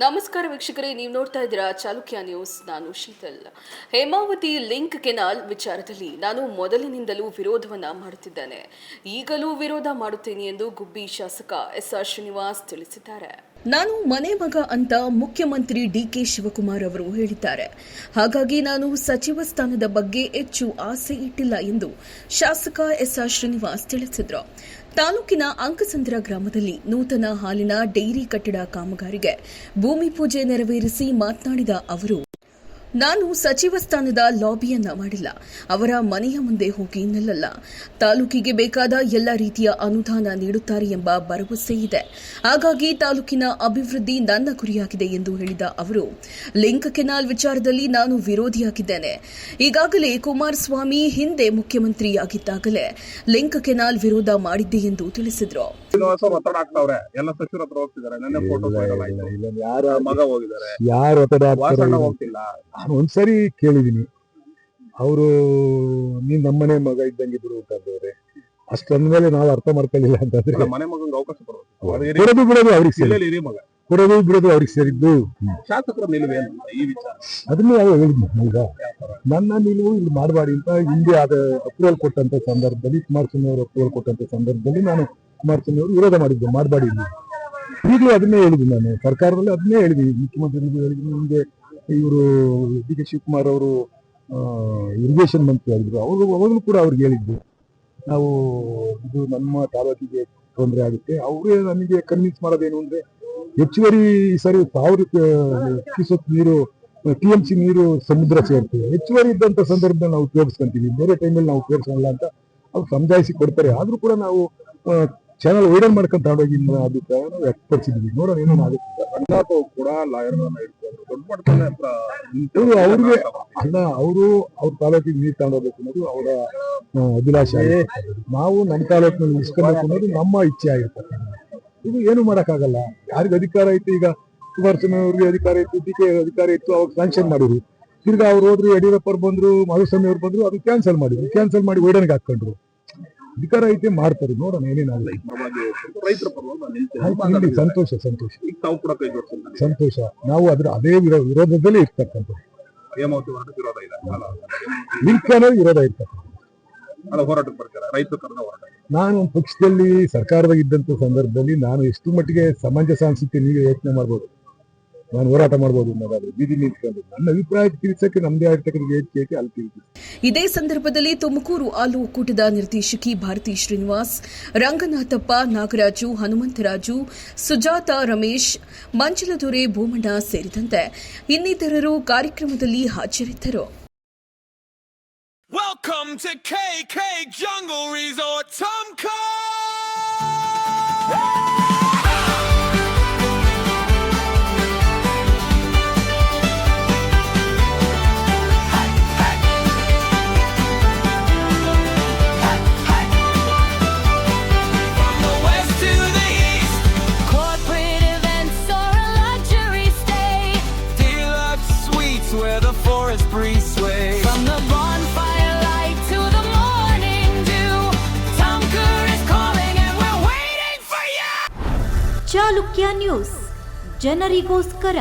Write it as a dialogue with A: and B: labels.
A: ನಮಸ್ಕಾರ ವೀಕ್ಷಕರೇ, ನೀವು ನೋಡ್ತಾ ಇದ್ದೀರಾ ಚಾಲುಕ್ಯ ನ್ಯೂಸ್. ನಾನು ಶೀತಲ್. ಹೇಮಾವತಿ ಲಿಂಕ್ ಕೆನಾಲ್ ವಿಚಾರದಲ್ಲಿ ನಾನು ಮೊದಲಿನಿಂದಲೂ ವಿರೋಧವನ್ನ ಮಾಡುತ್ತಿದ್ದೇನೆ, ಈಗಲೂ ವಿರೋಧ ಮಾಡುತ್ತೇನೆ ಎಂದು ಗುಬ್ಬಿ ಶಾಸಕ ಎಸ್.ಆರ್. ಶ್ರೀನಿವಾಸ್ ತಿಳಿಸಿದ್ದಾರೆ. ನಾನು ಮನೆ ಮಗ ಅಂತ ಮುಖ್ಯಮಂತ್ರಿ ಡಿಕೆ ಶಿವಕುಮಾರ್ ಅವರು ಹೇಳಿದ್ದಾರೆ. ಹಾಗಾಗಿ ನಾನು ಸಚಿವ ಸ್ಥಾನದ ಬಗ್ಗೆ ಹೆಚ್ಚು ಆಸೆ ಇಟ್ಟಿಲ್ಲ ಎಂದು ಶಾಸಕ ಎಸ್.ಆರ್. ಶ್ರೀನಿವಾಸ್ ತಿಳಿಸಿದರು. ತಾಲೂಕಿನ ಅಂಕಸಂದ್ರ ಗ್ರಾಮದಲ್ಲಿ ನೂತನ ಹಾಲಿನ ಡೈರಿ ಕಟ್ಟಡ ಕಾಮಗಾರಿಗೆ ಭೂಮಿ ಪೂಜೆ ನೆರವೇರಿಸಿ ಮಾತನಾಡಿದ ಅವರು, ನಾನು ಸಚಿವ ಸ್ಥಾನದ ಲಾಬಿಯನ್ನ ಮಾಡಿಲ್ಲ, ಅವರ ಮನೆಯ ಮುಂದೆ ಹೋಗಿ ನಿಲ್ಲಲ್ಲ. ತಾಲೂಕಿಗೆ ಬೇಕಾದ ಎಲ್ಲ ರೀತಿಯ ಅನುದಾನ ನೀಡುತ್ತಾರೆ ಎಂಬ ಭರವಸೆ ಇದೆ. ಹಾಗಾಗಿ ತಾಲೂಕಿನ ಅಭಿವೃದ್ಧಿ ನನ್ನ ಗುರಿಯಾಗಿದೆ ಎಂದು ಹೇಳಿದ ಅವರು, ಲಿಂಕ್ ಕೆನಾಲ್ ವಿಚಾರದಲ್ಲಿ ನಾನು ವಿರೋಧಿಯಾಗಿದ್ದೇನೆ. ಈಗಾಗಲೇ ಕುಮಾರಸ್ವಾಮಿ ಹಿಂದೆ ಮುಖ್ಯಮಂತ್ರಿಯಾಗಿದ್ದಾಗಲೇ ಲಿಂಕ್ ಕೆನಾಲ್ ವಿರೋಧ ಮಾಡಿದ್ದೆ ಎಂದು ತಿಳಿಸಿದರು.
B: ಒಂದ್ಸರಿ ಕೇಳಿದೀನಿ, ಅವರು ನೀನ್ ನಮ್ಮನೆ ಮಗ ಇದ್ದಂಗೆ ಬಿಡು ಅಂತಂದವ್ರೆ. ಅಷ್ಟಂದ್ಮೇಲೆ ನಾವು ಅರ್ಥ ಮಾಡ್ಕೊಳ್ಳಿಲ್ಲ ಅಂತಂದ್ರೆ
C: ಮನೆ ಮಗಂಗೆ ಅವಕಾಶ
B: ಕೊಡೋದು ಬಿಡೋದು ಅವ್ರಿಗೆ ಸೇರಿದ್ದು.
C: ಶಾಸಕರ ನಿಲುವೆ ಈ ವಿಚಾರ
B: ಅದನ್ನೇ ಯಾವ ಹೇಳಿದ್ನು ಈಗ, ನನ್ನ ನಿಲುವು ಇಲ್ಲಿ ಮಾಡಬಾಡಿ ಅಂತ ಹಿಂದೆ ಅದ ಅಪ್ರೂವಲ್ ಕೊಟ್ಟಂತ ಸಂದರ್ಭದಲ್ಲಿ, ಕುಮಾರಸ್ವಾಮಿ ಅವರು ಅಪ್ರೂವಲ್ ಕೊಟ್ಟಂತ ಸಂದರ್ಭದಲ್ಲಿ ನಾನು ಕುಮಾರಸ್ವಾಮಿ ಅವರು ವಿರೋಧ ಮಾಡಿದ್ದೆ, ಮಾಡಬಾಡಿ. ಈಗಲೂ ಅದನ್ನೇ ಹೇಳಿದ್ವಿ, ನಾನು ಸರ್ಕಾರದಲ್ಲಿ ಅದನ್ನೇ ಹೇಳಿದ್ವಿ, ಮುಖ್ಯಮಂತ್ರಿ ಹೇಳಿದ್ವಿ. ನಿಮಗೆ ಇವರು ಡಿ ಕೆ ಶಿವಕುಮಾರ್ ಅವರು ಇರಿಗೇಷನ್ ಮಂತ್ರಿ ಆಗಿದ್ರು, ಅವಾಗಲೂ ಕೂಡ ಅವ್ರಿಗೆ ಹೇಳಿದ್ರು, ನಾವು ಇದು ನಮ್ಮ ತಾಲೂಕಿಗೆ ತೊಂದರೆ ಆಗುತ್ತೆ. ಅವರೇ ನನಗೆ ಕನ್ವಿನ್ಸ್ ಮಾಡೋದೇನು ಅಂದ್ರೆ, ಹೆಚ್ಚುವರಿ ಸರಿ 1000 ಕ್ಯೂಸೆಕ್ ನೀರು TMC ನೀರು ಸಮುದ್ರ ಸೇರ್ತದೆ, ಹೆಚ್ಚುವರಿ ಇದ್ದಂತ ಸಂದರ್ಭದಲ್ಲಿ ನಾವು ಉಪಯೋಗಿಸ್ಕೊಂತೀವಿ, ಬೇರೆ ಟೈಮಲ್ಲಿ ನಾವು ಉಪಯೋಗಿಸಲ್ಲ ಅಂತ ಅವ್ರು ಸಮಜಾಯಿಸಿ ಕೊಡ್ತಾರೆ. ಆದ್ರೂ ಕೂಡ ನಾವು ಚಾನಲ್ ವೈಡಲ್ ಮಾಡ್ಕೊಂಡು ತಗೊಂಡೋಗಿ ಅಭಿಪ್ರಾಯವನ್ನು ವ್ಯಕ್ತಪಡಿಸಿದ್ವಿ. ನೋಡೋಣ ಏನೇನಾಗುತ್ತೆ.
C: ಕೂಡ ಲಾಯರ್ಗಳನ್ನ
B: ಅವ್ರಿಗೆ ಅಲ್ಲ, ಅವರು ಅವ್ರ ತಾಲೂಕಿಗೆ ನೀರು ತಗೊಂಡೋಗ್ಬೇಕು ಅನ್ನೋದು ಅವರ ಅಭಿಲಾಷೆ. ನಾವು ನಮ್ಮ ತಾಲೂಕಿನಲ್ಲಿ ಇಸ್ಕೊಬೇಕು ಅನ್ನೋದು ನಮ್ಮ ಇಚ್ಛೆ ಆಗಿರ್ತದೆ. ಇದು ಏನು ಮಾಡಕ್ಕಾಗಲ್ಲ. ಯಾರಿಗೆ ಅಧಿಕಾರ ಇತ್ತು, ಈಗ ಕುಮಾರಸ್ವಾಮಿ ಅವ್ರಿಗೆ ಅಧಿಕಾರ ಇತ್ತು, ಡಿಕೆ ಅಧಿಕಾರ ಇತ್ತು, ಅವಾಗ ಸ್ಯಾಂಕ್ಷನ್ ಮಾಡಿದ್ರು. ತಿರ್ಗಾ ಅವ್ರು ಹೋದ್ರು, ಯಡಿಯೂರಪ್ಪ ಅವ್ರು ಬಂದ್ರು, ಮಾಧುಸ್ವಾಮಿ ಅವ್ರು ಬಂದ್ರು, ಅದು ಕ್ಯಾನ್ಸಲ್ ಮಾಡಿದ್ರು. ಕ್ಯಾನ್ಸಲ್ ಮಾಡಿ ವೈಡನ್ಗೆ ಹಾಕೊಂಡ್ರು. ಅಧಿಕಾರ ಐತೆ ಮಾಡ್ತಾರೆ, ನೋಡೋಣ ಏನೇನಾಗಲ್ಲ. ಸಂತೋಷ ಸಂತೋಷ. ನಾವು ಅದೇ ವಿರೋಧದಲ್ಲೇ ಇರ್ತಕ್ಕಂಥ ಲಿಂಕ್ ಕೆನಾಲ್ ವಿರೋಧ ಇರ್ತಕ್ಕಂಥ. ನಾನು ಪಕ್ಷದಲ್ಲಿ ಸರ್ಕಾರದಾಗ ಇದ್ದಂತ ಸಂದರ್ಭದಲ್ಲಿ ನಾನು ಎಷ್ಟು ಮಟ್ಟಿಗೆ ಸಮಂಜಸ ಅನ್ಸುತ್ತೆ ನೀವು ಯೋಚನೆ ಮಾಡ್ಬೋದು. ನಾನು ಹೋರಾಟ ಮಾಡಬಹುದು ಅನ್ನೋದಾದ್ರೆ ಬೀದಿ ನಿಂತ್ಕೊಂಡು ನನ್ನ ಅಭಿಪ್ರಾಯ ತಿಳಿಸಕ್ಕೆ ನಮ್ದೇ ಆಗಿರ್ತಕ್ಕಂಥ ವೇದಿಕೆ ಅಲ್ಲಿ ತಿಳಿಸಿ.
A: ಇದೇ ಸಂದರ್ಭದಲ್ಲಿ ತುಮಕೂರು ಹಾಲು ಒಕ್ಕೂಟದ ನಿರ್ದೇಶಕಿ ಭಾರತಿ ಶ್ರೀನಿವಾಸ್, ರಂಗನಾಥಪ್ಪ, ನಾಗರಾಜು, ಹನುಮಂತರಾಜು, ಸುಜಾತ, ರಮೇಶ್, ಮಂಚಲದೊರೆ ಭೂಮಣ್ಣ ಸೇರಿದಂತೆ ಇನ್ನಿತರರು ಕಾರ್ಯಕ್ರಮದಲ್ಲಿ ಹಾಜರಿದ್ದರು.
D: Welcome to KK Jungle Resort Tumco. Where the forest breeze sway from the bonfire light to the morning dew, Tumkur is calling and we're waiting for you.
E: Chalukya news, ಜನರಿಗೋಸ್ಕರ.